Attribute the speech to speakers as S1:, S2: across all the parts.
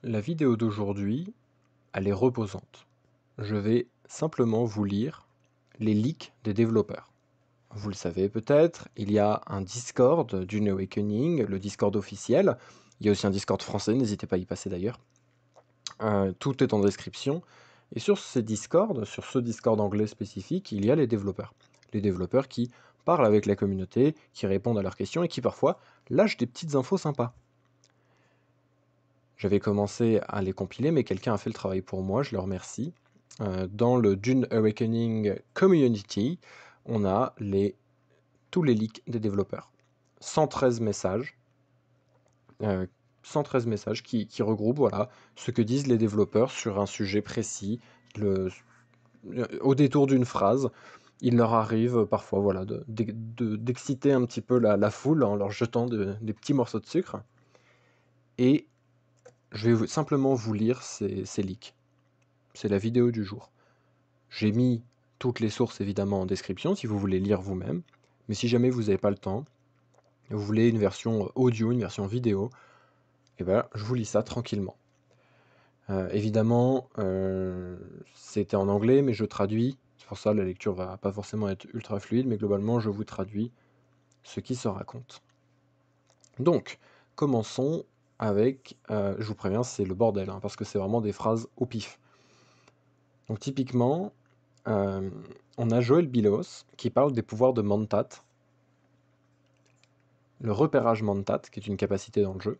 S1: La vidéo d'aujourd'hui, elle est reposante. Je vais simplement vous lire les leaks des développeurs. Vous le savez peut-être, il y a un Discord du Awakening, le Discord officiel. Il y a aussi un Discord français, n'hésitez pas à y passer d'ailleurs. Tout est en description. Et sur ces Discord, sur ce Discord anglais spécifique, il y a les développeurs. Les développeurs qui parlent avec la communauté, qui répondent à leurs questions et qui parfois lâchent des petites infos sympas. J'avais commencé à les compiler, mais quelqu'un a fait le travail pour moi, je le remercie. Dans le Dune Awakening Community, on a tous les leaks des développeurs. 113 messages, 113 messages qui regroupent voilà, ce que disent les développeurs sur un sujet précis. Au détour d'une phrase, il leur arrive parfois voilà, d'exciter un petit peu la foule en leur jetant des petits morceaux de sucre. Et je vais simplement vous lire ces leaks. C'est la vidéo du jour. J'ai mis toutes les sources évidemment en description si vous voulez lire vous-même. Mais si jamais vous n'avez pas le temps, vous voulez une version audio, une version vidéo, et ben je vous lis ça tranquillement. Évidemment, c'était en anglais, mais je traduis. C'est pour ça la lecture va pas forcément être ultra fluide, mais globalement je vous traduis ce qui se raconte. Donc, commençons avec, je vous préviens, c'est le bordel, hein, parce que c'est vraiment des phrases au pif. Donc typiquement, on a Joël Bilos qui parle des pouvoirs de Mentat, le repérage Mentat, qui est une capacité dans le jeu,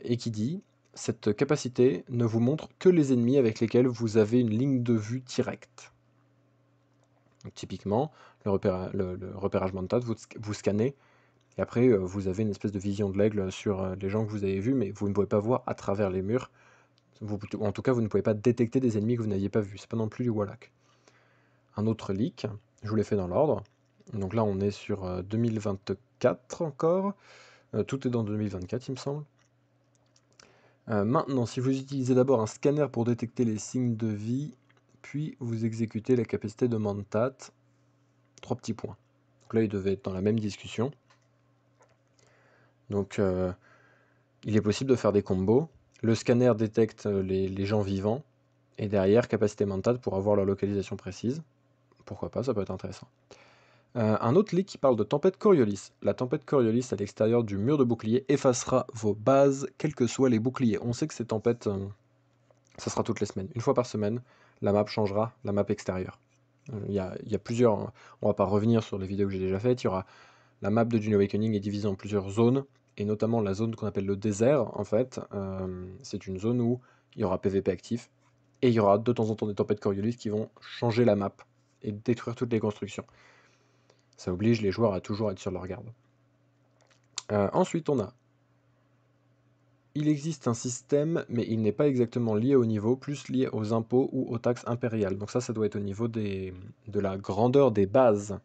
S1: et qui dit « Cette capacité ne vous montre que les ennemis avec lesquels vous avez une ligne de vue directe. » Donc typiquement, le repérage Mentat, vous scannez, et après vous avez une espèce de vision de l'aigle sur les gens que vous avez vus, mais vous ne pouvez pas voir à travers les murs. En tout cas, vous ne pouvez pas détecter des ennemis que vous n'aviez pas vus. C'est pas non plus du Wallach. Un autre leak, je vous l'ai fait dans l'ordre. Donc là, on est sur 2024 encore. Tout est dans 2024, il me semble. Maintenant, si vous utilisez d'abord un scanner pour détecter les signes de vie, puis vous exécutez la capacité de Mentat, 3 petits points. Donc là, il devait être dans la même discussion. Donc, il est possible de faire des combos. Le scanner détecte les gens vivants, et derrière, capacité Mentat pour avoir leur localisation précise. Pourquoi pas, ça peut être intéressant. Un autre leak qui parle de tempête Coriolis. La tempête Coriolis à l'extérieur du mur de bouclier effacera vos bases, quels que soient les boucliers. On sait que ces tempêtes, ça sera toutes les semaines. Une fois par semaine, la map changera, la map extérieure. Il y a plusieurs, on va pas revenir sur les vidéos que j'ai déjà faites, il y aura la map de Dune Awakening est divisée en plusieurs zones, et notamment la zone qu'on appelle le désert, en fait, c'est une zone où il y aura PVP actif, et il y aura de temps en temps des tempêtes Coriolis qui vont changer la map et détruire toutes les constructions. Ça oblige les joueurs à toujours être sur leur garde. Ensuite, on a... Il existe un système, mais il n'est pas exactement lié au niveau, plus lié aux impôts ou aux taxes impériales. Donc ça doit être au niveau de la grandeur des bases.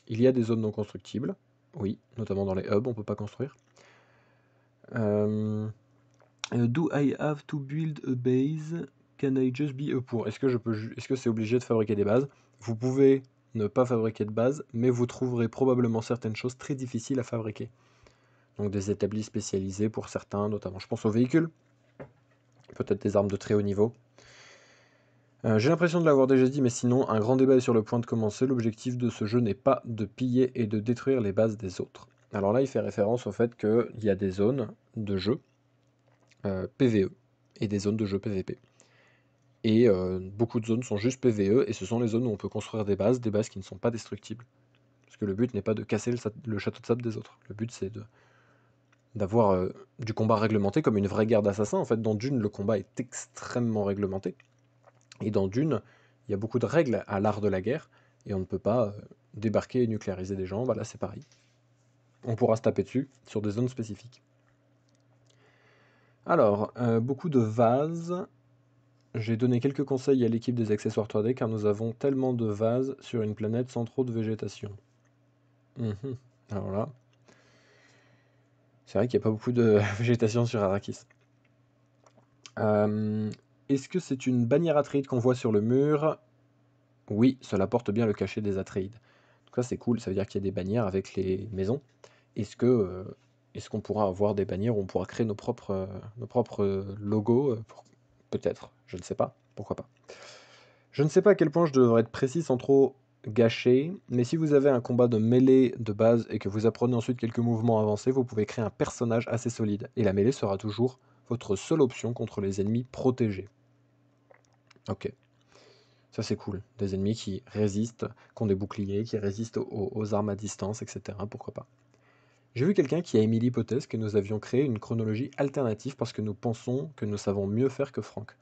S1: Il y a des zones non constructibles, oui, notamment dans les hubs, on ne peut pas construire. Do I have to build a base? Can I just be a poor? Est-ce que c'est obligé de fabriquer des bases? Vous pouvez ne pas fabriquer de base, mais vous trouverez probablement certaines choses très difficiles à fabriquer. Donc des établis spécialisés pour certains, notamment je pense aux véhicules, peut-être des armes de très haut niveau. J'ai l'impression de l'avoir déjà dit, mais sinon, un grand débat est sur le point de commencer. L'objectif de ce jeu n'est pas de piller et de détruire les bases des autres. Alors là, il fait référence au fait qu'il y a des zones de jeu PvE et des zones de jeu PvP. Et beaucoup de zones sont juste PvE, et ce sont les zones où on peut construire des bases qui ne sont pas destructibles. Parce que le but n'est pas de casser le château de sable des autres. Le but, c'est d'avoir du combat réglementé comme une vraie guerre d'assassins. En fait, dans Dune, le combat est extrêmement réglementé. Et dans Dune, il y a beaucoup de règles à l'art de la guerre, et on ne peut pas débarquer et nucléariser des gens. Voilà, c'est pareil. On pourra se taper dessus sur des zones spécifiques. Alors, beaucoup de vases. J'ai donné quelques conseils à l'équipe des accessoires 3D car nous avons tellement de vases sur une planète sans trop de végétation. Alors là, c'est vrai qu'il n'y a pas beaucoup de végétation sur Arrakis. Est-ce que c'est une bannière Atreide qu'on voit sur le mur? Oui, cela porte bien le cachet des Atreides. Donc ça c'est cool, ça veut dire qu'il y a des bannières avec les maisons. Est-ce que Est-ce qu'on pourra avoir des bannières où on pourra créer nos propres logos peut-être, je ne sais pas, pourquoi pas. Je ne sais pas à quel point je devrais être précis sans trop gâcher, mais si vous avez un combat de mêlée de base et que vous apprenez ensuite quelques mouvements avancés, vous pouvez créer un personnage assez solide, et la mêlée sera toujours votre seule option contre les ennemis protégés. Ok, ça c'est cool, des ennemis qui résistent, qui ont des boucliers, qui résistent aux armes à distance, etc. Pourquoi pas. J'ai vu quelqu'un qui a émis l'hypothèse que nous avions créé une chronologie alternative parce que nous pensons que nous savons mieux faire que Frank.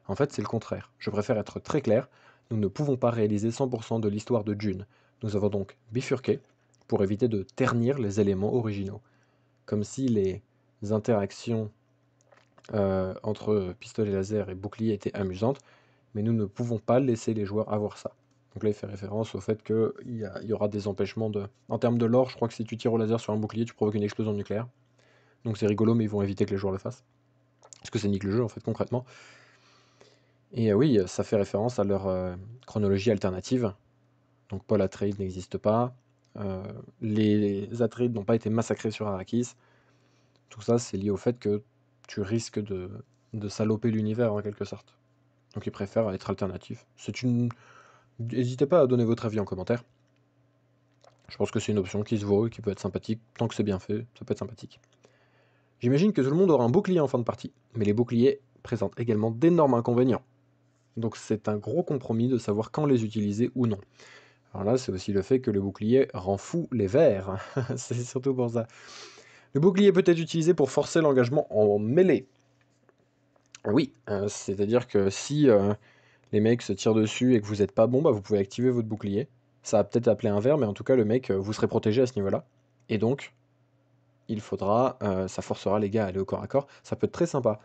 S1: En fait, c'est le contraire. Je préfère être très clair, nous ne pouvons pas réaliser 100% de l'histoire de Dune. Nous avons donc bifurqué pour éviter de ternir les éléments originaux. Comme si les interactions entre pistolet laser et bouclier étaient amusantes, mais nous ne pouvons pas laisser les joueurs avoir ça. Donc là, il fait référence au fait qu'il y aura des empêchements de... En termes de lore, je crois que si tu tires au laser sur un bouclier, tu provoques une explosion nucléaire. Donc c'est rigolo, mais ils vont éviter que les joueurs le fassent. Parce que ça nique le jeu, en fait, concrètement. Et oui, ça fait référence à leur chronologie alternative. Donc Paul Atreides n'existe pas. Les Atreides n'ont pas été massacrés sur Arrakis. Tout ça, c'est lié au fait que tu risques de saloper l'univers, en quelque sorte. Donc ils préfèrent être alternatifs. N'hésitez pas à donner votre avis en commentaire. Je pense que c'est une option qui se vaut et qui peut être sympathique. Tant que c'est bien fait, ça peut être sympathique. J'imagine que tout le monde aura un bouclier en fin de partie, mais les boucliers présentent également d'énormes inconvénients. Donc c'est un gros compromis de savoir quand les utiliser ou non. Alors là, c'est aussi le fait que le bouclier rend fou les vers. C'est surtout pour ça. Le bouclier peut être utilisé pour forcer l'engagement en mêlée. Oui, c'est-à-dire que si les mecs se tirent dessus et que vous n'êtes pas bon, bah vous pouvez activer votre bouclier. Ça va peut-être appeler un verre, mais en tout cas, le mec, vous serez protégé à ce niveau-là. Et donc, ça forcera les gars à aller au corps à corps. Ça peut être très sympa.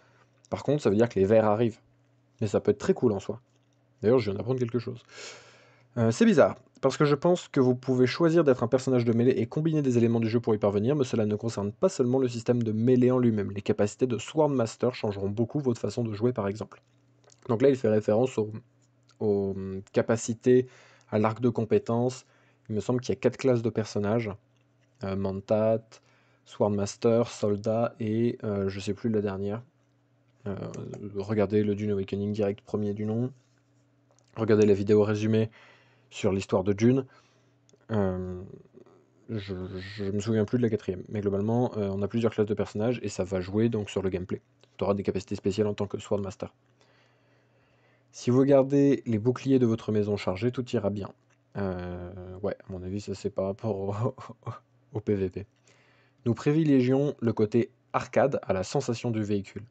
S1: Par contre, ça veut dire que les vers arrivent. Mais ça peut être très cool en soi. D'ailleurs, je viens d'apprendre quelque chose. C'est bizarre, parce que je pense que vous pouvez choisir d'être un personnage de mêlée et combiner des éléments du jeu pour y parvenir, mais cela ne concerne pas seulement le système de mêlée en lui-même. Les capacités de Swordmaster changeront beaucoup votre façon de jouer par exemple. Donc là, il fait référence aux capacités, à l'arc de compétences. Il me semble qu'il y a 4 classes de personnages. Mentat, Swordmaster, Soldat et je sais plus la dernière. Regardez le Dune Awakening direct premier du nom. Regardez la vidéo résumée sur l'histoire de Dune. Je me souviens plus de la quatrième, mais globalement, on a plusieurs classes de personnages et ça va jouer donc sur le gameplay. Tu auras des capacités spéciales en tant que Swordmaster. Si vous gardez les boucliers de votre maison chargés, tout ira bien. Ouais, à mon avis, ça c'est par rapport au PVP. Nous privilégions le côté arcade à la sensation du véhicule.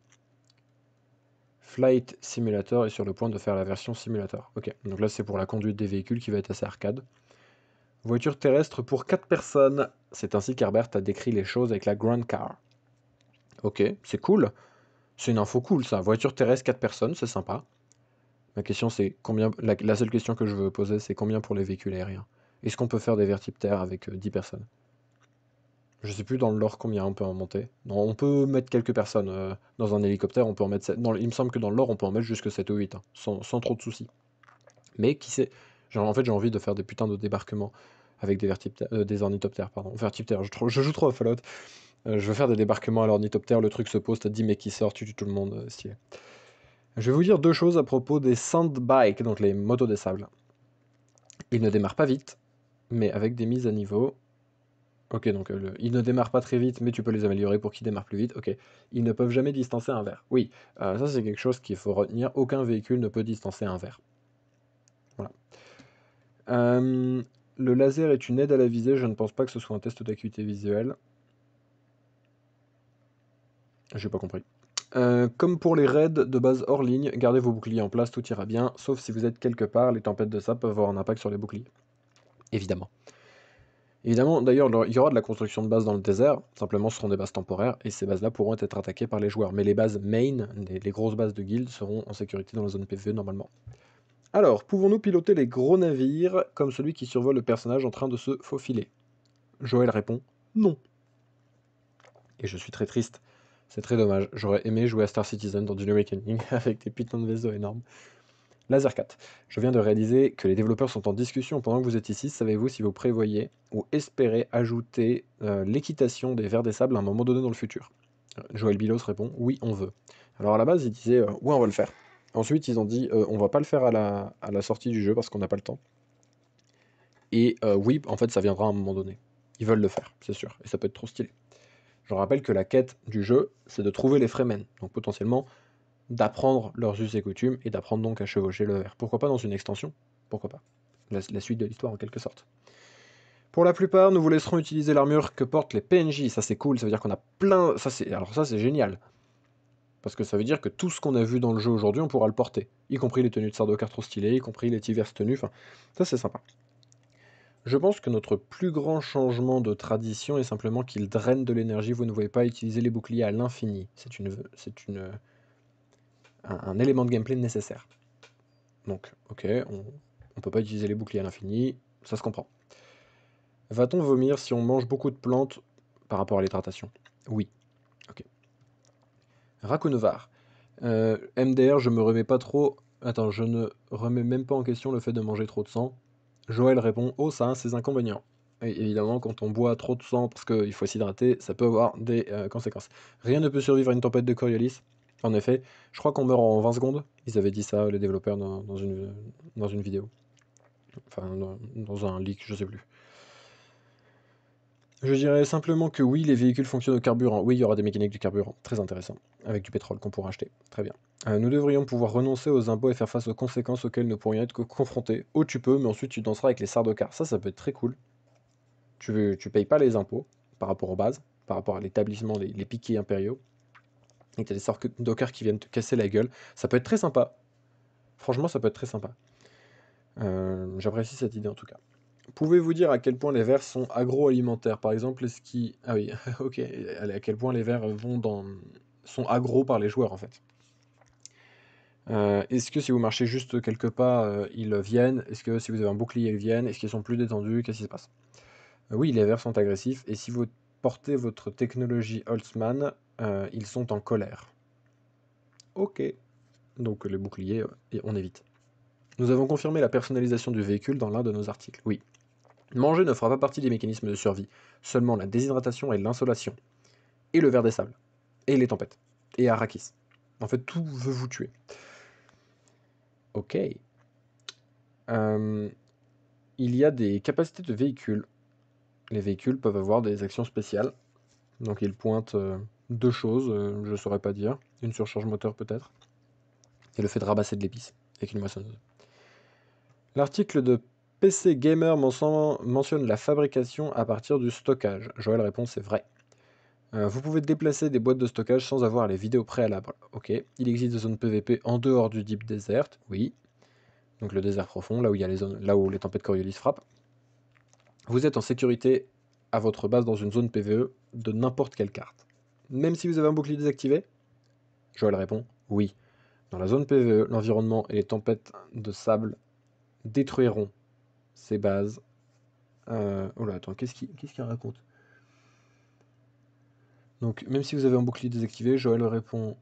S1: Flight Simulator est sur le point de faire la version simulator. Ok, donc là c'est pour la conduite des véhicules qui va être assez arcade. Voiture terrestre pour 4 personnes. C'est ainsi qu'Herbert a décrit les choses avec la Grand Car. Ok, c'est cool. C'est une info cool ça. Voiture terrestre 4 personnes, c'est sympa. Ma question c'est combien. La seule question que je veux poser c'est combien pour les véhicules aériens. Est-ce qu'on peut faire des vertiptères avec 10 personnes? Je sais plus dans le lore combien on peut en monter. Non, on peut mettre quelques personnes dans un hélicoptère, on peut en mettre 7. Il me semble que dans le lore on peut en mettre jusque 7 ou 8, hein, sans trop de soucis. Mais qui sait. En fait j'ai envie de faire des putains de débarquements avec des ornithoptères, pardon. Vertiptères, je joue trop à Fallout. Je veux faire des débarquements à l'ornithoptère, le truc se pose, t'as 10 mecs qui sortent, tu tues tout le monde, stylé. Je vais vous dire deux choses à propos des sandbikes, donc les motos des sables. Ils ne démarrent pas vite, mais avec des mises à niveau. Ok, donc ils ne démarrent pas très vite, mais tu peux les améliorer pour qu'ils démarrent plus vite. Ok, ils ne peuvent jamais distancer un verre. Oui, ça c'est quelque chose qu'il faut retenir. Aucun véhicule ne peut distancer un verre. Voilà. Le laser est une aide à la visée. Je ne pense pas que ce soit un test d'acuité visuelle. J'ai pas compris. Comme pour les raids de base hors ligne, gardez vos boucliers en place, tout ira bien, sauf si vous êtes quelque part, les tempêtes de sable peuvent avoir un impact sur les boucliers. Évidemment. Évidemment, d'ailleurs, il y aura de la construction de bases dans le désert, simplement ce seront des bases temporaires, et ces bases-là pourront être attaquées par les joueurs. Mais les bases main, les grosses bases de guild, seront en sécurité dans la zone PvE normalement. Alors, pouvons-nous piloter les gros navires, comme celui qui survole le personnage en train de se faufiler? Joël répond non. Et je suis très triste. C'est très dommage. J'aurais aimé jouer à Star Citizen dans Dune Awakening avec des putains de vaisseaux énormes. Lasercat. Je viens de réaliser que les développeurs sont en discussion pendant que vous êtes ici. Savez-vous si vous prévoyez ou espérez ajouter l'équitation des vers des sables à un moment donné dans le futur? Joël Bilos répond oui, on veut. Alors à la base, ils disaient ouais, on va le faire. Ensuite, ils ont dit on va pas le faire à la sortie du jeu parce qu'on n'a pas le temps. Et oui, en fait, ça viendra à un moment donné. Ils veulent le faire, c'est sûr. Et ça peut être trop stylé. Je rappelle que la quête du jeu, c'est de trouver les Fremen. Donc potentiellement, d'apprendre leurs us et coutumes et d'apprendre donc à chevaucher le ver. Pourquoi pas dans une extension? Pourquoi pas? La suite de l'histoire en quelque sorte. Pour la plupart, nous vous laisserons utiliser l'armure que portent les PNJ. Ça c'est cool, ça veut dire qu'on a plein... Alors ça c'est génial. Parce que ça veut dire que tout ce qu'on a vu dans le jeu aujourd'hui, on pourra le porter. Y compris les tenues de Sardaukar trop stylées, y compris les diverses tenues. Enfin, ça c'est sympa. Je pense que notre plus grand changement de tradition est simplement qu'il draine de l'énergie. Vous ne pouvez pas utiliser les boucliers à l'infini. C'est un élément de gameplay nécessaire. Donc, ok, on peut pas utiliser les boucliers à l'infini, ça se comprend. Va-t-on vomir si on mange beaucoup de plantes par rapport à l'hydratation? Oui. Ok. Rakunovar. MDR, je me remets pas trop... Attends, je ne remets même pas en question le fait de manger trop de sang. Joël répond, oh ça a ses inconvénients. Et évidemment, quand on boit trop de sang parce qu'il faut s'hydrater, ça peut avoir des conséquences. Rien ne peut survivre à une tempête de Coriolis. En effet, je crois qu'on meurt en 20 secondes. Ils avaient dit ça, les développeurs, dans une vidéo. Enfin, dans un leak, je sais plus. Je dirais simplement que oui, les véhicules fonctionnent au carburant. Oui, il y aura des mécaniques du carburant. Très intéressant. Avec du pétrole qu'on pourra acheter. Très bien. Nous devrions pouvoir renoncer aux impôts et faire face aux conséquences auxquelles nous pourrions être confrontés. Oh, tu peux, mais ensuite tu danseras avec les Sardaukar. Ça peut être très cool. Tu payes pas les impôts par rapport aux bases, par rapport à l'établissement, les piquets impériaux. Et t'as des Sardaukar qui viennent te casser la gueule. Ça peut être très sympa. Franchement, ça peut être très sympa. J'apprécie cette idée en tout cas. Pouvez-vous dire à quel point les vers sont agroalimentaires? Par exemple, est-ce qui... Ah oui, ok. À quel point les vers sont agro par les joueurs en fait. Est-ce que si vous marchez juste quelques pas, ils viennent? Est-ce que si vous avez un bouclier, ils viennent? Est-ce qu'ils sont plus détendus? Qu'est-ce qui se passe? Oui, les vers sont agressifs, et si vous portez votre technologie Holtzman, ils sont en colère. Ok. Donc les boucliers, on évite. Nous avons confirmé la personnalisation du véhicule dans l'un de nos articles. Oui. Manger ne fera pas partie des mécanismes de survie, seulement la déshydratation et l'insolation, et le ver des sables, et les tempêtes, et Arrakis. En fait, tout veut vous tuer. Ok. Il y a des capacités de véhicules. Les véhicules peuvent avoir des actions spéciales. Donc ils pointent deux choses, je ne saurais pas dire. Une surcharge moteur peut-être. Et le fait de rabasser de l'épice avec une moissonneuse. L'article de PC Gamer mentionne la fabrication à partir du stockage. Joël répond c'est vrai. Vous pouvez déplacer des boîtes de stockage sans avoir les vidéos préalables. Ok. Il existe des zones PVP en dehors du Deep Desert. Oui. Donc le désert profond, là où il y a là où les tempêtes Coriolis frappent. Vous êtes en sécurité à votre base dans une zone PVE de n'importe quelle carte. Même si vous avez un bouclier désactivé? Joël répond oui. Dans la zone PVE, l'environnement et les tempêtes de sable détruiront ces bases. Oh là, attends, qu'est-ce qu'il raconte? Donc, même si vous avez un bouclier désactivé, Joël répond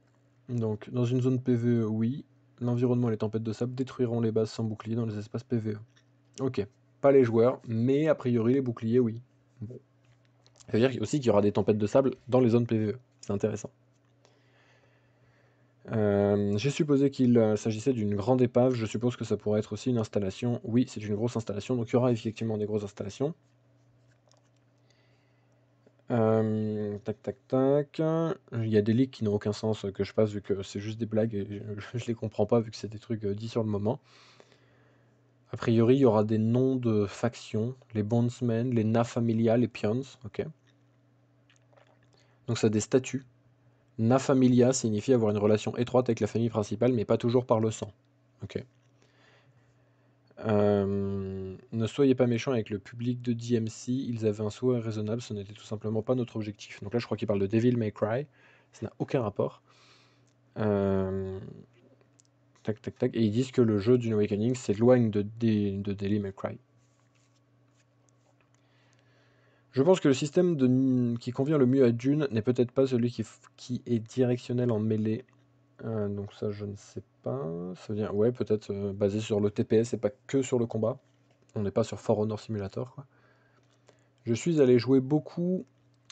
S1: donc, dans une zone PVE, oui. L'environnement et les tempêtes de sable détruiront les bases sans bouclier dans les espaces PVE. Ok. Pas les joueurs, mais a priori les boucliers, oui. Bon. Ça veut dire aussi qu'il y aura des tempêtes de sable dans les zones PVE. C'est intéressant. J'ai supposé qu'il s'agissait d'une grande épave. Je suppose que ça pourrait être aussi une installation. Oui, c'est une grosse installation. Donc il y aura effectivement des grosses installations. Tac, tac, tac. Il y a des leaks qui n'ont aucun sens que je passe vu que c'est juste des blagues et je les comprends pas vu que c'est des trucs dits sur le moment. A priori, il y aura des noms de factions, les Bondsmen, les Na Familia, les Pions, ok. Donc ça a des statuts. Na Familia signifie avoir une relation étroite avec la famille principale, mais pas toujours par le sang. Ok. Ne soyez pas méchants avec le public de DMC, ils avaient un souhait raisonnable, ce n'était tout simplement pas notre objectif. Donc là, je crois qu'il parle de Devil May Cry, ça n'a aucun rapport. Tac, tac, tac. Et ils disent que le jeu Dune Awakening s'éloigne de Devil May Cry. Je pense que le système qui convient le mieux à Dune n'est peut-être pas celui qui est directionnel en mêlée. Donc ça, je ne sais pas. Ça veut dire, ouais, peut-être basé sur le TPS et pas que sur le combat. On n'est pas sur For Honor Simulator, quoi. Je suis allé jouer beaucoup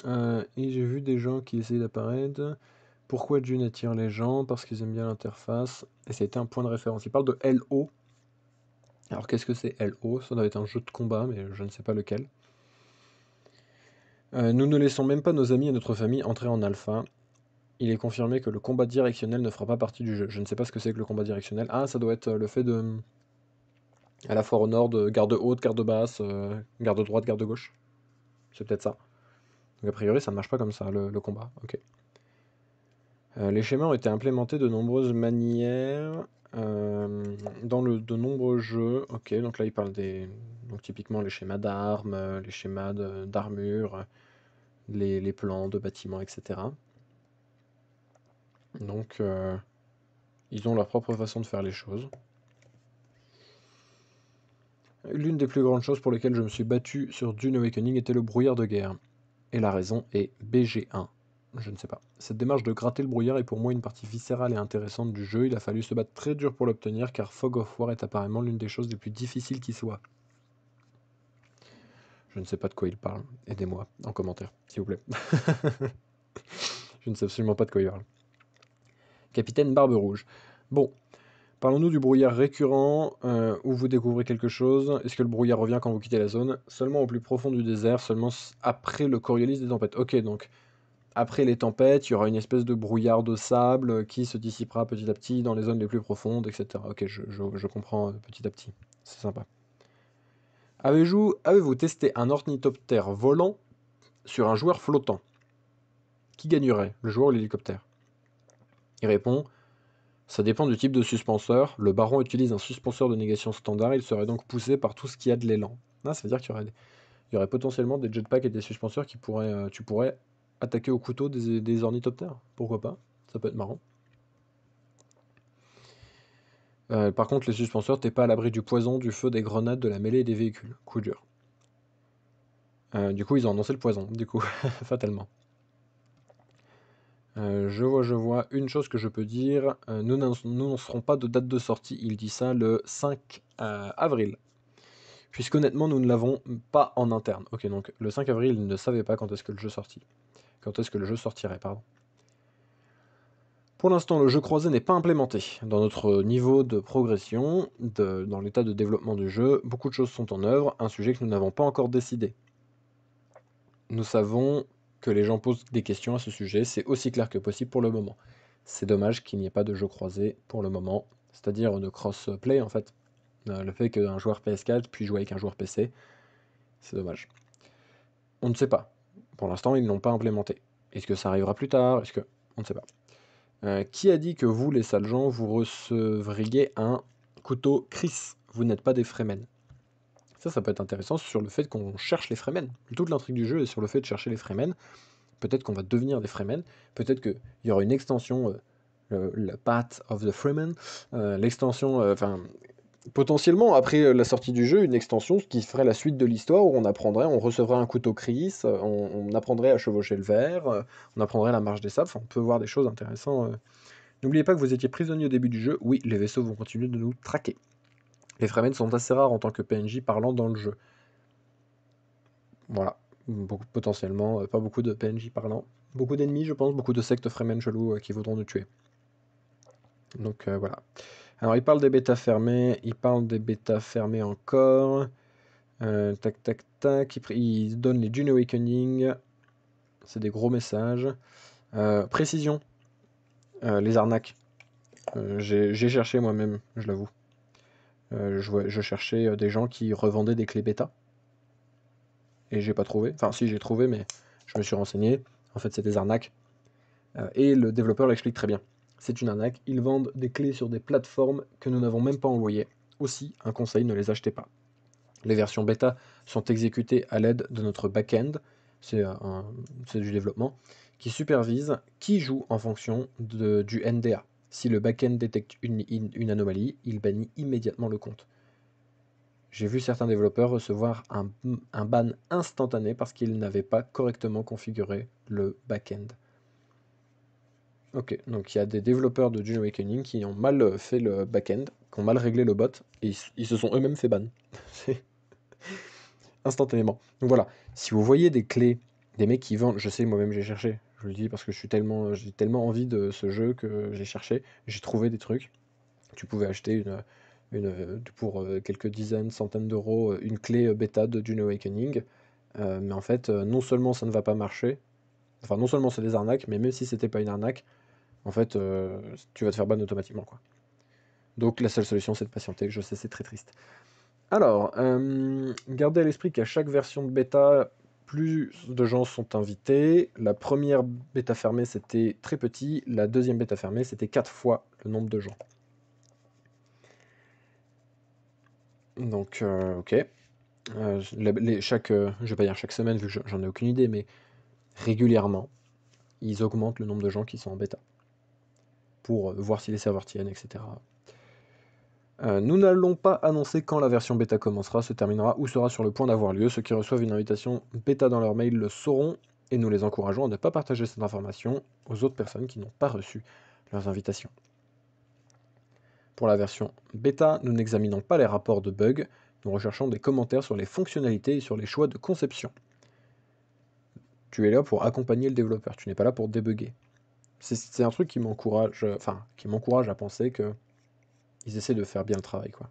S1: et j'ai vu des gens qui essayaient d'apparaître. Pourquoi June attire les gens? Parce qu'ils aiment bien l'interface. Et ça a été un point de référence. Il parle de LO. Alors qu'est-ce que c'est LO? Ça doit être un jeu de combat, mais je ne sais pas lequel. Nous ne laissons même pas nos amis et notre famille entrer en alpha. Il est confirmé que le combat directionnel ne fera pas partie du jeu. Je ne sais pas ce que c'est que le combat directionnel. Ah, ça doit être le fait de... À la fois au nord de garde haute, garde basse, garde droite, garde gauche. C'est peut-être ça. Donc a priori, ça ne marche pas comme ça, le combat. Ok. Les schémas ont été implémentés de nombreuses manières dans de nombreux jeux. Ok, donc là, il parle des... Donc typiquement les schémas d'armes, les schémas d'armure, les plans de bâtiments, etc. Donc, ils ont leur propre façon de faire les choses. L'une des plus grandes choses pour lesquelles je me suis battu sur Dune Awakening était le brouillard de guerre. Et la raison est BG1. Je ne sais pas. Cette démarche de gratter le brouillard est pour moi une partie viscérale et intéressante du jeu. Il a fallu se battre très dur pour l'obtenir car Fog of War est apparemment l'une des choses les plus difficiles qui soit. Je ne sais pas de quoi il parle. Aidez-moi en commentaire, s'il vous plaît. Je ne sais absolument pas de quoi il parle. Capitaine Barbe Rouge. Bon, parlons-nous du brouillard récurrent, où vous découvrez quelque chose. Est-ce que le brouillard revient quand vous quittez la zone? Seulement au plus profond du désert, seulement après le Coriolis des tempêtes. Ok, donc après les tempêtes, il y aura une espèce de brouillard de sable qui se dissipera petit à petit dans les zones les plus profondes, etc. Ok, je comprends petit à petit. C'est sympa. Avez-vous testé un ornithoptère volant sur un joueur flottant? Qui gagnerait, le joueur ou l'hélicoptère? Il répond: ça dépend du type de suspenseur. Le baron utilise un suspenseur de négation standard, il serait donc poussé par tout ce qui a de l'élan. Ah, ça veut dire qu'il y aurait potentiellement des jetpacks et des suspenseurs qui pourraient, tu pourrais attaquer au couteau des ornithoptères. Pourquoi pas? Ça peut être marrant. Par contre, les suspenseurs, t'es pas à l'abri du poison, du feu, des grenades, de la mêlée et des véhicules. Coup dur. Du coup, ils ont annoncé le poison, du coup, fatalement. Je vois. Une chose que je peux dire, nous n'en serons pas de date de sortie. Il dit ça le 5 avril. Puisqu'honnêtement, nous ne l'avons pas en interne. Ok, donc le 5 avril, il ne savait pas quand est-ce que le jeu sortit. Quand est-ce que le jeu sortirait, pardon. Pour l'instant, le jeu croisé n'est pas implémenté. Dans notre niveau de progression, dans l'état de développement du jeu, beaucoup de choses sont en œuvre, un sujet que nous n'avons pas encore décidé. Nous savons que les gens posent des questions à ce sujet, c'est aussi clair que possible pour le moment. C'est dommage qu'il n'y ait pas de jeu croisé pour le moment, c'est-à-dire de cross-play en fait. Le fait qu'un joueur PS4 puisse jouer avec un joueur PC, c'est dommage. On ne sait pas. Pour l'instant, ils ne l'ont pas implémenté. Est-ce que ça arrivera plus tard? Est-ce que... On ne sait pas. Qui a dit que vous, les sales gens, vous recevriez un couteau Chris? Vous n'êtes pas des Fremen. Ça peut être intéressant sur le fait qu'on cherche les Fremen. Toute l'intrigue du jeu est sur le fait de chercher les Fremen. Peut-être qu'on va devenir des Fremen. Peut-être qu'il y aura une extension, la Path of the Fremen. L'extension, potentiellement, après la sortie du jeu, une extension qui ferait la suite de l'histoire où on recevrait un couteau Chris, on apprendrait à chevaucher le ver, on apprendrait la marche des sables. Enfin, on peut voir des choses intéressantes. N'oubliez pas que vous étiez prisonnier au début du jeu. Oui, les vaisseaux vont continuer de nous traquer. Les Fremen sont assez rares en tant que PNJ parlant dans le jeu. Voilà. Potentiellement, pas beaucoup de PNJ parlant. Beaucoup d'ennemis, je pense, beaucoup de sectes Fremen chelous qui voudront nous tuer. Donc voilà. Alors il parle des bêtas fermées, il parle des bêtas fermées encore. Tac tac tac. Il donne les Dune Awakening. C'est des gros messages. Précision. Les arnaques. J'ai cherché moi-même, je l'avoue. Je cherchais des gens qui revendaient des clés bêta. Et j'ai pas trouvé. Enfin, si, j'ai trouvé, mais je me suis renseigné. En fait, c'est des arnaques. Et le développeur l'explique très bien. C'est une arnaque. Ils vendent des clés sur des plateformes que nous n'avons même pas envoyées. Aussi, un conseil, ne les achetez pas. Les versions bêta sont exécutées à l'aide de notre back-end. C'est du développement. Qui supervise qui joue en fonction du NDA. Si le back-end détecte une anomalie, il bannit immédiatement le compte. J'ai vu certains développeurs recevoir un ban instantané parce qu'ils n'avaient pas correctement configuré le back-end. Ok, donc il y a des développeurs de Dune Awakening qui ont mal fait le back-end, qui ont mal réglé le bot, et ils se sont eux-mêmes fait ban. C'est instantanément. Donc voilà, si vous voyez des clés, des mecs qui vendent, je sais, moi-même j'ai cherché, je vous le dis parce que j'ai tellement envie de ce jeu que j'ai cherché, j'ai trouvé des trucs. Tu pouvais acheter pour quelques dizaines, centaines d'euros, une clé bêta de Dune Awakening. Mais en fait, non seulement ça ne va pas marcher, enfin non seulement c'est des arnaques, mais même si c'était pas une arnaque, en fait, tu vas te faire ban automatiquement, quoi. Donc la seule solution, c'est de patienter. Je sais, c'est très triste. Alors, gardez à l'esprit qu'à chaque version de bêta, plus de gens sont invités. La première bêta fermée, c'était très petit. La deuxième bêta fermée, c'était 4 fois le nombre de gens. Donc, ok. Je vais pas dire chaque semaine, vu que j'en ai aucune idée, mais régulièrement, ils augmentent le nombre de gens qui sont en bêta pour voir si les serveurs tiennent, etc. Nous n'allons pas annoncer quand la version bêta commencera, se terminera ou sera sur le point d'avoir lieu. Ceux qui reçoivent une invitation bêta dans leur mail le sauront et nous les encourageons à ne pas partager cette information aux autres personnes qui n'ont pas reçu leurs invitations. Pour la version bêta, nous n'examinons pas les rapports de bugs, nous recherchons des commentaires sur les fonctionnalités et sur les choix de conception. Tu es là pour accompagner le développeur, tu n'es pas là pour débugger. C'est un truc qui m'encourage, à penser que ils essaient de faire bien le travail, quoi.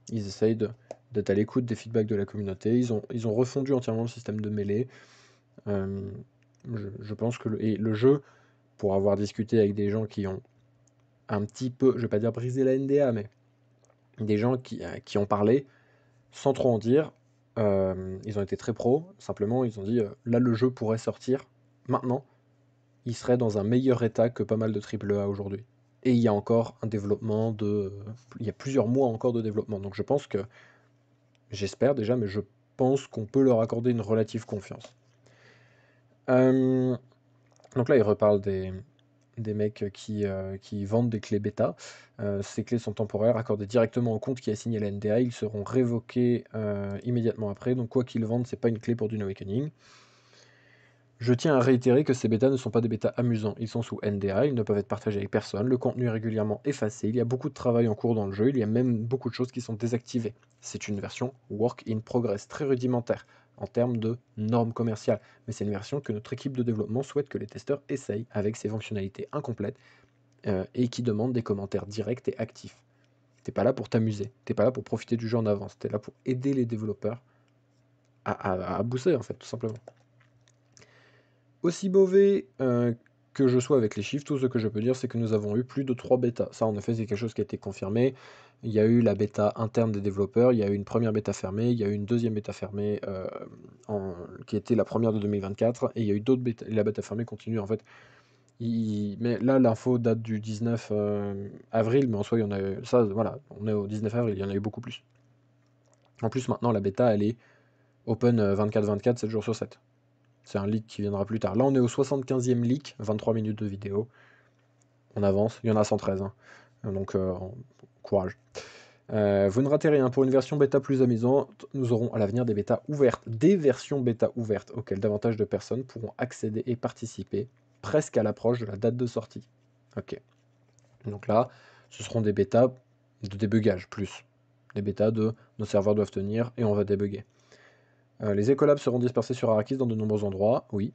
S1: Ils essayent d'être à l'écoute des feedbacks de la communauté. Ils ont refondu entièrement le système de mêlée. Euh, je pense que le jeu, pour avoir discuté avec des gens qui ont un petit peu, je vais pas dire brisé la NDA, mais des gens qui ont parlé, sans trop en dire, ils ont été très pro. Simplement, ils ont dit, là, le jeu pourrait sortir maintenant. Il serait dans un meilleur état que pas mal de AAA aujourd'hui. Et il y a encore un développement il y a plusieurs mois encore de développement. Donc je pense que, j'espère déjà, mais je pense qu'on peut leur accorder une relative confiance. Euh, donc là, il reparle des mecs qui vendent des clés bêta. Ces clés sont temporaires, accordées directement au compte qui a signé la NDA. Ils seront révoqués immédiatement après. Donc quoi qu'ils vendent, c'est pas une clé pour Dune Awakening. Je tiens à réitérer que ces bêtas ne sont pas des bêtas amusants, ils sont sous NDA, ils ne peuvent être partagés avec personne, le contenu est régulièrement effacé, il y a beaucoup de travail en cours dans le jeu, il y a même beaucoup de choses qui sont désactivées. C'est une version work in progress, très rudimentaire en termes de normes commerciales, mais c'est une version que notre équipe de développement souhaite que les testeurs essayent avec ses fonctionnalités incomplètes et qui demandent des commentaires directs et actifs. T'es pas là pour t'amuser, t'es pas là pour profiter du jeu en avance, t'es là pour aider les développeurs à booster en fait, tout simplement. Aussi mauvais que je sois avec les chiffres, tout ce que je peux dire, c'est que nous avons eu plus de 3 bêtas. Ça, en effet, c'est quelque chose qui a été confirmé. Il y a eu la bêta interne des développeurs, il y a eu une première bêta fermée, il y a eu une deuxième bêta fermée qui était la première de 2024, et il y a eu d'autres bêtas. Et la bêta fermée continue, en fait. Mais là, l'info date du 19 avril, mais en soi, il y en a eu... Ça, voilà, on est au 19 avril, il y en a eu beaucoup plus. En plus, maintenant, la bêta, elle est open 24/24, 7 jours sur 7. C'est un leak qui viendra plus tard. Là, on est au 75e leak, 23 minutes de vidéo. On avance, il y en a 113. Hein. Donc, courage. Vous ne ratez rien. Pour une version bêta plus amusante, nous aurons à l'avenir des bêtas ouvertes, des versions bêta ouvertes auxquelles davantage de personnes pourront accéder et participer, presque à l'approche de la date de sortie. Ok. Donc là, ce seront des bêtas de débugage plus. Des bêtas de nos serveurs doivent tenir et on va débugger. Les écolabs seront dispersés sur Arrakis dans de nombreux endroits, oui.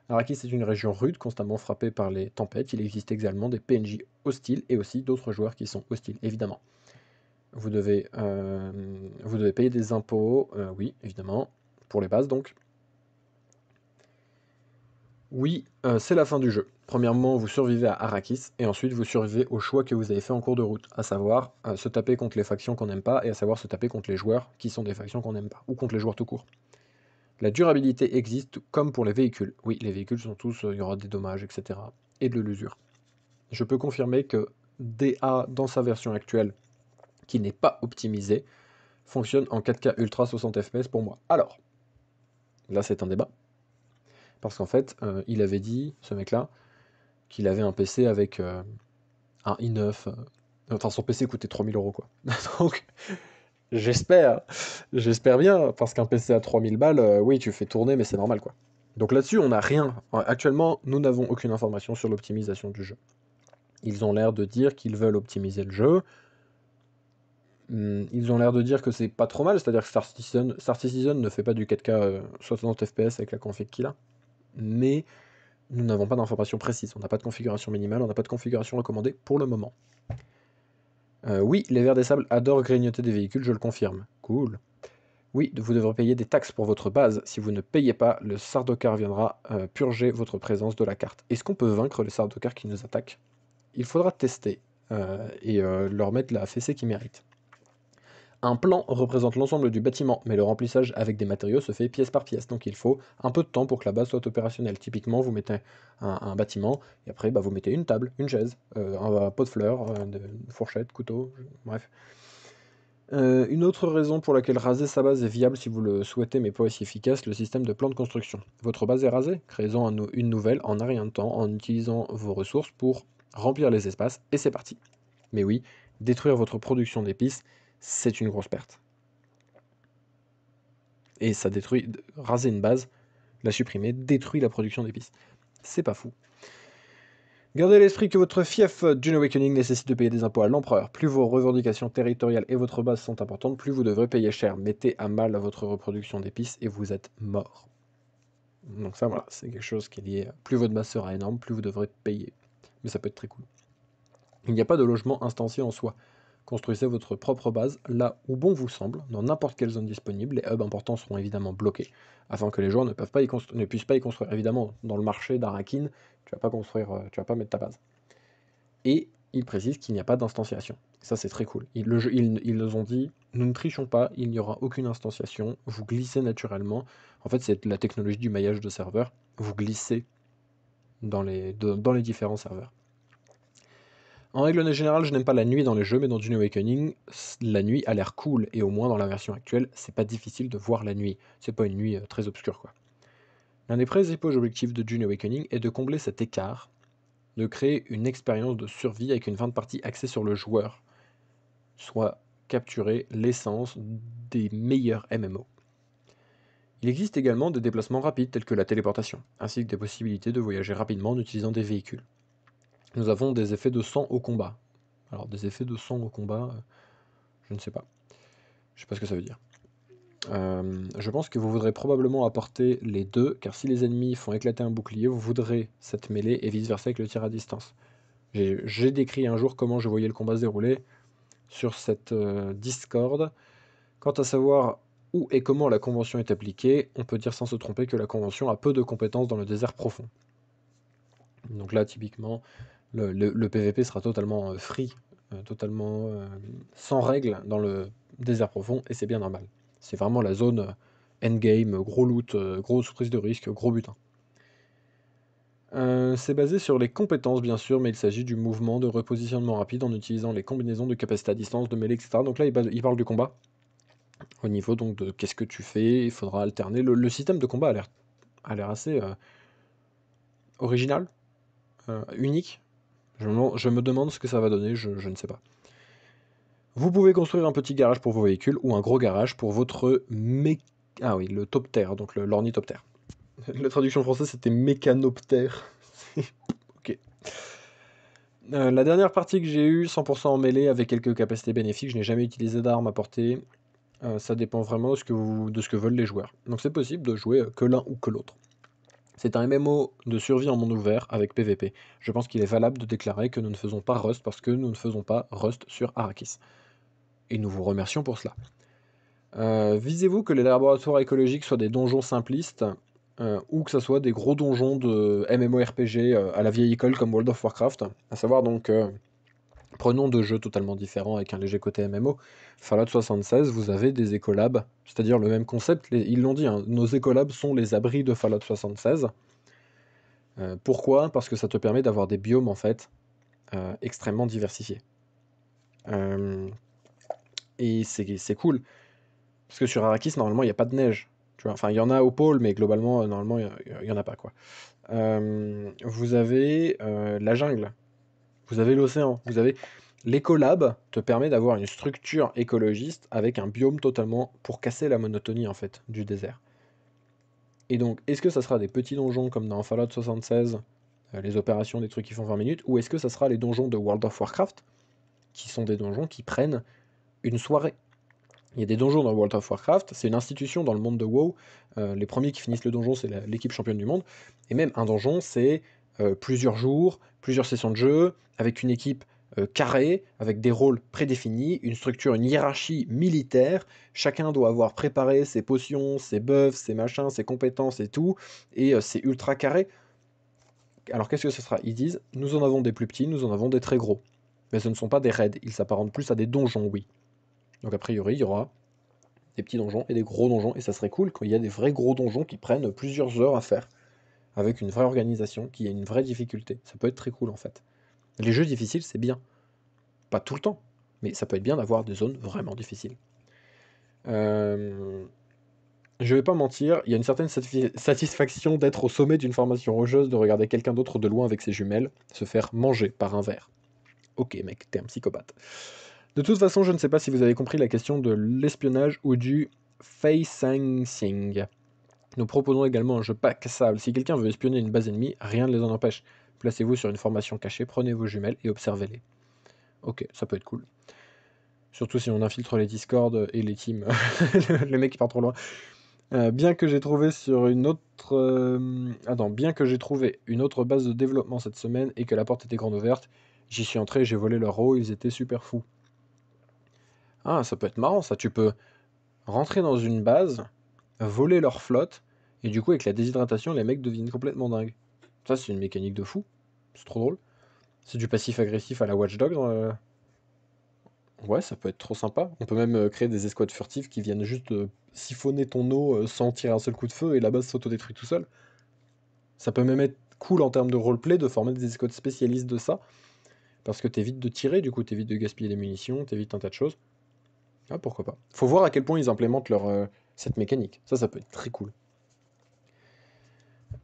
S1: Arrakis est une région rude, constamment frappée par les tempêtes. Il existe également des PNJ hostiles et aussi d'autres joueurs qui sont hostiles, évidemment. Vous devez payer des impôts, oui, évidemment, pour les bases donc. Oui, c'est la fin du jeu. Premièrement, vous survivez à Arrakis, et ensuite vous survivez aux choix que vous avez fait en cours de route, à savoir se taper contre les factions qu'on n'aime pas, et à savoir se taper contre les joueurs qui sont des factions qu'on n'aime pas, ou contre les joueurs tout court. La durabilité existe comme pour les véhicules. Oui, les véhicules sont tous, il y aura des dommages, etc. Et de l'usure. Je peux confirmer que DA, dans sa version actuelle, qui n'est pas optimisée, fonctionne en 4K Ultra 60 FPS pour moi. Alors, là c'est un débat. Parce qu'en fait, il avait dit, ce mec-là, qu'il avait un PC avec un i9. Enfin, son PC coûtait 3000 € quoi. Donc, j'espère bien, parce qu'un PC à 3000 balles, oui, tu fais tourner, mais c'est normal quoi. Donc là-dessus, on n'a rien. Actuellement, nous n'avons aucune information sur l'optimisation du jeu. Ils ont l'air de dire qu'ils veulent optimiser le jeu. Ils ont l'air de dire que c'est pas trop mal, c'est-à-dire que Star Citizen ne fait pas du 4K 60 FPS avec la config qu'il a. Mais nous n'avons pas d'informations précises. On n'a pas de configuration minimale, on n'a pas de configuration recommandée pour le moment. Oui, les vers des sables adorent grignoter des véhicules, je le confirme. Cool. Oui, vous devrez payer des taxes pour votre base. Si vous ne payez pas, le Sardaukar viendra purger votre présence de la carte. Est-ce qu'on peut vaincre les Sardaukar qui nous attaquent? Il faudra tester et leur mettre la fessée qu'ils méritent. Un plan représente l'ensemble du bâtiment, mais le remplissage avec des matériaux se fait pièce par pièce, donc il faut un peu de temps pour que la base soit opérationnelle. Typiquement, vous mettez un bâtiment, et après vous mettez une table, une chaise, un pot de fleurs, une fourchette, couteau, bref. Une autre raison pour laquelle raser sa base est viable si vous le souhaitez mais pas aussi efficace, le système de plan de construction. Votre base est rasée, créez-en une nouvelle en un rien de temps en utilisant vos ressources pour remplir les espaces, et c'est parti. Mais oui, détruire votre production d'épices, c'est une grosse perte. Et ça détruit, raser une base, la supprimer, détruit la production d'épices. C'est pas fou. Gardez à l'esprit que votre fief Dune Awakening nécessite de payer des impôts à l'empereur. Plus vos revendications territoriales et votre base sont importantes, plus vous devrez payer cher. Mettez à mal votre reproduction d'épices et vous êtes mort. Donc ça, voilà, c'est quelque chose qui est lié. Plus votre base sera énorme, plus vous devrez payer. Mais ça peut être très cool. Il n'y a pas de logement instancié en soi. Construisez votre propre base là où bon vous semble, dans n'importe quelle zone disponible. Les hubs importants seront évidemment bloqués, afin que les joueurs ne puissent pas y construire. Évidemment, dans le marché d'Arakin, tu vas pas mettre ta base. Et il précise qu'il n'y a pas d'instanciation. Ça, c'est très cool. Ils nous ont dit, nous ne trichons pas, il n'y aura aucune instanciation, vous glissez naturellement. En fait, c'est la technologie du maillage de serveurs. Vous glissez dans les différents serveurs. En règle générale, je n'aime pas la nuit dans les jeux, mais dans Dune Awakening, la nuit a l'air cool, et au moins dans la version actuelle, c'est pas difficile de voir la nuit. C'est pas une nuit très obscure, quoi. L'un des principaux objectifs de Dune Awakening est de combler cet écart, de créer une expérience de survie avec une fin de partie axée sur le joueur, soit capturer l'essence des meilleurs MMO. Il existe également des déplacements rapides tels que la téléportation, ainsi que des possibilités de voyager rapidement en utilisant des véhicules. Nous avons des effets de sang au combat. Alors des effets de sang au combat, je ne sais pas. Je sais pas ce que ça veut dire. Je pense que vous voudrez probablement apporter les deux, car si les ennemis font éclater un bouclier, vous voudrez cette mêlée et vice-versa avec le tir à distance. J'ai décrit un jour comment je voyais le combat se dérouler sur cette Discord. Quant à savoir où et comment la convention est appliquée, on peut dire sans se tromper que la convention a peu de compétences dans le désert profond. Donc là, typiquement, le PVP sera totalement free, totalement sans règles dans le désert profond, et c'est bien normal. C'est vraiment la zone endgame, gros loot, grosse prise de risque, gros butin. C'est basé sur les compétences bien sûr, mais il s'agit du mouvement de repositionnement rapide en utilisant les combinaisons de capacité à distance, de mêlée, etc. Donc là, il parle du combat. Au niveau donc de qu'est-ce que tu fais, il faudra alterner. Le système de combat a l'air assez original, unique. Je me demande ce que ça va donner, je ne sais pas. Vous pouvez construire un petit garage pour vos véhicules ou un gros garage pour votre Ah oui, le toptère, donc l'ornithoptère. La traduction française c'était mécanoptère. Ok. La dernière partie que j'ai eue, 100% en mêlée avec quelques capacités bénéfiques, je n'ai jamais utilisé d'armes à portée. Ça dépend vraiment de ce que veulent les joueurs. Donc c'est possible de jouer que l'un ou que l'autre. C'est un MMO de survie en monde ouvert avec PVP. Je pense qu'il est valable de déclarer que nous ne faisons pas Rust parce que nous ne faisons pas Rust sur Arrakis. Et nous vous remercions pour cela. Visez-vous que les laboratoires écologiques soient des donjons simplistes ou que ce soit des gros donjons de MMORPG à la vieille école comme World of Warcraft. À savoir donc, prenons deux jeux totalement différents avec un léger côté MMO. Fallout 76, vous avez des écolabs, c'est-à-dire le même concept, ils l'ont dit, hein, nos écolabs sont les abris de Fallout 76. Pourquoi? Parce que ça te permet d'avoir des biomes en fait extrêmement diversifiés. Et c'est cool. Parce que sur Arrakis, normalement, il n'y a pas de neige. Tu vois, enfin, il y en a au pôle, mais globalement, normalement, il n'y en a pas, quoi. Vous avez la jungle. Vous avez l'océan. Vous avez... L'écolab te permet d'avoir une structure écologiste avec un biome totalement pour casser la monotonie, en fait, du désert. Et donc, est-ce que ça sera des petits donjons comme dans Fallout 76, les opérations, des trucs qui font 20 minutes, ou est-ce que ça sera les donjons de World of Warcraft, qui sont des donjons qui prennent une soirée? Il y a des donjons dans World of Warcraft, c'est une institution dans le monde de WoW. Les premiers qui finissent le donjon, c'est l'équipe championne du monde. Et même un donjon, c'est plusieurs jours, plusieurs sessions de jeu, avec une équipe carrée, avec des rôles prédéfinis, une structure, une hiérarchie militaire. Chacun doit avoir préparé ses potions, ses buffs, ses machins, ses compétences et tout. Et c'est ultra carré. Alors qu'est-ce que ce sera? Ils disent, nous en avons des plus petits, nous en avons des très gros. Mais ce ne sont pas des raids, ils s'apparentent plus à des donjons, oui. Donc a priori, il y aura des petits donjons et des gros donjons, et ça serait cool quand il y a des vrais gros donjons qui prennent plusieurs heures à faire, avec une vraie organisation, qui a une vraie difficulté. Ça peut être très cool en fait. Les jeux difficiles, c'est bien. Pas tout le temps, mais ça peut être bien d'avoir des zones vraiment difficiles. Je vais pas mentir, il y a une certaine satisfaction d'être au sommet d'une formation rocheuse, de regarder quelqu'un d'autre de loin avec ses jumelles, se faire manger par un ver. Ok mec, t'es un psychopathe. De toute façon, je ne sais pas si vous avez compris la question de l'espionnage ou du facing. Nous proposons également un jeu passable. Si quelqu'un veut espionner une base ennemie, rien ne les en empêche. Placez-vous sur une formation cachée, prenez vos jumelles et observez-les. Ok, ça peut être cool. Surtout si on infiltre les Discord et les teams. Le mec qui part trop loin. Bien que j'ai trouvé sur une autre... bien que j'ai trouvé une autre base de développement cette semaine et que la porte était grande ouverte, j'y suis entré et j'ai volé leur eau, ils étaient super fous. Ah, ça peut être marrant ça, tu peux rentrer dans une base, voler leur flotte, et du coup avec la déshydratation, les mecs deviennent complètement dingues. Ça c'est une mécanique de fou, c'est trop drôle. C'est du passif-agressif à la Watch Dogs. Ouais, ça peut être trop sympa. On peut même créer des escouades furtives qui viennent juste siphonner ton eau sans tirer un seul coup de feu et la base s'autodétruit tout seul. Ça peut même être cool en termes de roleplay de former des escouades spécialistes de ça, parce que t'évites de tirer, du coup t'évites de gaspiller des munitions, t'évites un tas de choses. Ah, pourquoi pas. Faut voir à quel point ils implémentent cette mécanique. Ça peut être très cool.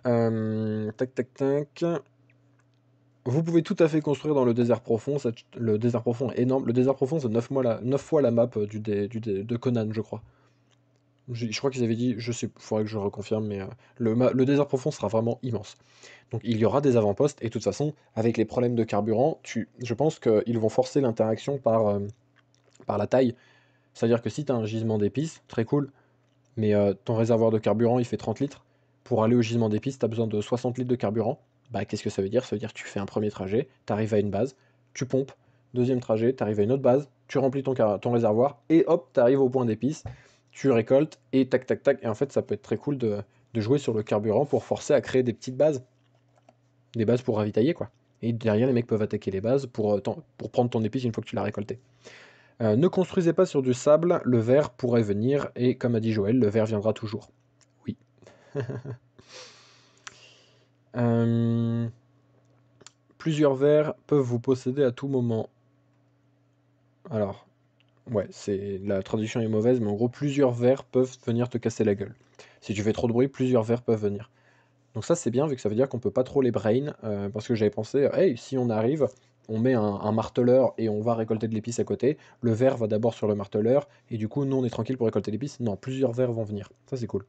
S1: Tac, tac, tac. Vous pouvez tout à fait construire dans le désert profond. Le désert profond est énorme. Le désert profond, c'est 9 fois la map de Conan, je crois. Je crois qu'ils avaient dit, je sais, faudrait que je reconfirme, mais le désert profond sera vraiment immense. Donc il y aura des avant-postes, et de toute façon, avec les problèmes de carburant, je pense qu'ils vont forcer l'interaction par la taille. C'est-à-dire que si tu as un gisement d'épices, très cool, mais ton réservoir de carburant il fait 30 litres. Pour aller au gisement d'épices, tu as besoin de 60 litres de carburant. Bah, qu'est-ce que ça veut dire? Ça veut dire que tu fais un premier trajet, tu arrives à une base, tu pompes, deuxième trajet, tu arrives à une autre base, tu remplis ton réservoir, et hop, tu arrives au point d'épices, tu récoltes, et tac tac tac. Et en fait, ça peut être très cool de jouer sur le carburant pour forcer à créer des petites bases. Des bases pour ravitailler, quoi. Et derrière, les mecs peuvent attaquer les bases pour prendre ton épice une fois que tu l'as récolté. Ne construisez pas sur du sable, le ver pourrait venir, et comme a dit Joël, le ver viendra toujours. Oui. Plusieurs vers peuvent vous posséder à tout moment. Alors, ouais, la traduction est mauvaise, mais en gros, plusieurs vers peuvent venir te casser la gueule. Si tu fais trop de bruit, plusieurs vers peuvent venir. Donc ça, c'est bien, vu que ça veut dire qu'on peut pas trop les brain, parce que j'avais pensé, hey, si on arrive, on met un marteleur et on va récolter de l'épice à côté, le ver va d'abord sur le marteleur, et du coup, nous, on est tranquille pour récolter l'épice. Non, plusieurs vers vont venir. Ça, c'est cool.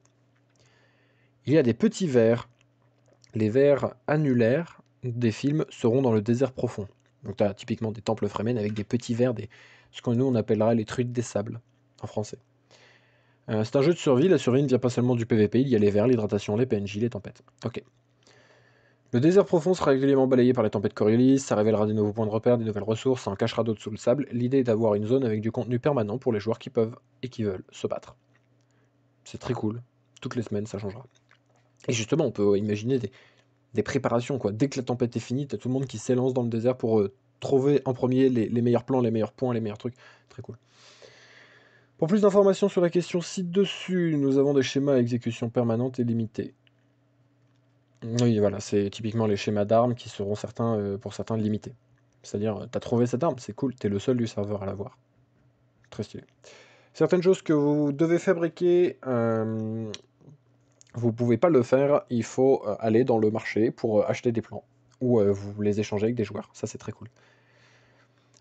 S1: Il y a des petits vers. Les vers annulaires des films seront dans le désert profond. Donc tu as typiquement des temples Fremen avec des petits vers, ce que nous on appellera les truites des sables, en français. C'est un jeu de survie, la survie ne vient pas seulement du PVP, il y a les vers, l'hydratation, les PNJ, les tempêtes. Ok. Le désert profond sera régulièrement balayé par les tempêtes Coriolis, ça révélera des nouveaux points de repère, des nouvelles ressources, ça en cachera d'autres sous le sable. L'idée est d'avoir une zone avec du contenu permanent pour les joueurs qui peuvent et qui veulent se battre. C'est très cool, toutes les semaines ça changera. Et justement, on peut imaginer des préparations, quoi. Dès que la tempête est finie, t'as tout le monde qui s'élance dans le désert pour trouver en premier les meilleurs plans, les meilleurs points, les meilleurs trucs. Très cool. Pour plus d'informations sur la question ci-dessus, nous avons des schémas à exécution permanente et limitée. Oui, voilà, c'est typiquement les schémas d'armes qui seront pour certains limités. C'est-à-dire, t'as trouvé cette arme, c'est cool, t'es le seul du serveur à l'avoir. Très stylé. Certaines choses que vous devez fabriquer, vous pouvez pas le faire, il faut aller dans le marché pour acheter des plans, ou vous les échangez avec des joueurs, ça c'est très cool.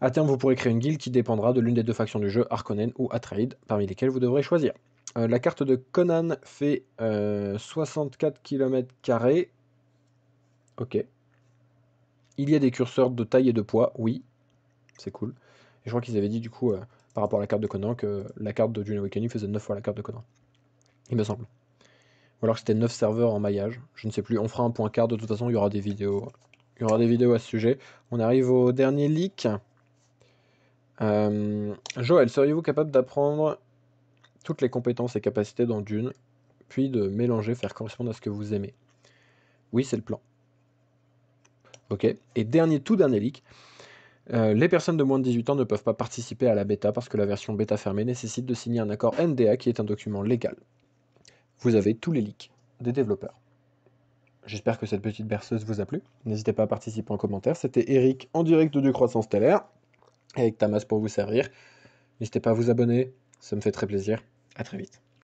S1: À terme, vous pourrez créer une guilde qui dépendra de l'une des deux factions du jeu, Harkonnen ou Atreid, parmi lesquelles vous devrez choisir. La carte de Conan fait 64 km². Ok. Il y a des curseurs de taille et de poids, oui. C'est cool. Et je crois qu'ils avaient dit du coup, par rapport à la carte de Conan, que la carte de Dune Awakening faisait 9 fois la carte de Conan. Il me semble. Ou alors que c'était 9 serveurs en maillage. Je ne sais plus. On fera un point quart. De toute façon, il y aura des vidéos. Il y aura des vidéos à ce sujet. On arrive au dernier leak. Joël, seriez-vous capable d'apprendre toutes les compétences et capacités dans Dune, puis de mélanger, faire correspondre à ce que vous aimez? Oui, c'est le plan. Ok. Et tout dernier leak. Les personnes de moins de 18 ans ne peuvent pas participer à la bêta parce que la version bêta fermée nécessite de signer un accord NDA qui est un document légal. Vous avez tous les leaks des développeurs. J'espère que cette petite berceuse vous a plu. N'hésitez pas à participer en commentaire. C'était Eric en direct de Croissance Stellaire, avec Tamas pour vous servir. N'hésitez pas à vous abonner, ça me fait très plaisir. À très vite.